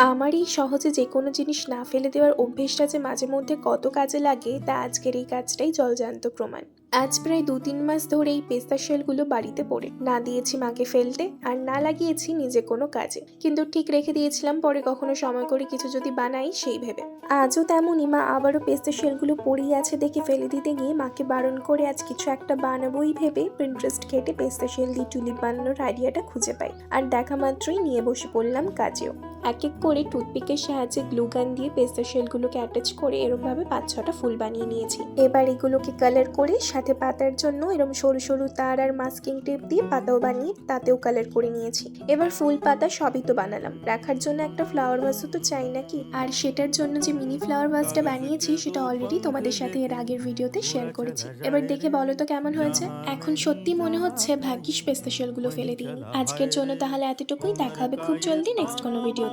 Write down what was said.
আমার এই সহজে যেকোনো জিনিস না ফেলে দেওয়ার অভ্যেসটা যে মাঝে মধ্যে কত কাজে লাগে তা আজকের এই কাজটাই জলজান্ত প্রমাণ। আজ প্রায় ২-৩ মাস ধরে এই পেস্তা শেলগুলো বাড়িতে পড়ে না দিয়েছি মাকে ফেলতে, আর না লাগিয়েছি নিজে কোনো কাজে, কিন্তু ঠিক রেখে দিয়েছিলাম পরে কখনো সময় করে কিছু যদি বানাই সেই ভেবে। আজও তেমনই মা আবারও পেস্তা শেলগুলো পড়েই আছে দেখে ফেলে দিতে গিয়ে মাকে বারণ করে আজ কিছু একটা বানাবোই ভেবে প্রিন্টারেস্ট ঘেটে পেস্তা শেল দিয়ে টুলিপ বানানোর আইডিয়াটা খুঁজে পাই, আর দেখা মাত্রই নিয়ে বসে পড়লাম কাজেও। এক এক করে টুথপিকের সাহায্যে গ্লু গান দিয়ে পেস্তা শেলগুলোকে অ্যাটাচ করে এরমভাবে ৫-৬টা ফুল বানিয়ে নিয়েছি। এবার এগুলোকে কালার করে সাথে পাতার জন্য এরম সরু সরু তার আর মাস্কিং টেপ দিয়ে পাতাও বানিয়ে তাতেও কালার করে নিয়েছি। এবার ফুল পাতা সবই তো বানালাম, রাখার জন্য একটা ফ্লাওয়ার ভাসও তো চাই নাকি। আর সেটার জন্য যে মিনি ফ্লাওয়ার ভাসটা বানিয়েছি সেটা অলরেডি তোমাদের সাথে এর আগের ভিডিওতে শেয়ার করেছি। এবার দেখে বলো তো কেমন হয়েছে। এখন সত্যি মনে হচ্ছে ভাগ্যিস পেস্তা শেলগুলো ফেলে দিইনি। আজকের জন্য তাহলে এতটুকুই, দেখা হবে খুব জলদি নেক্সট কোনো ভিডিওতে।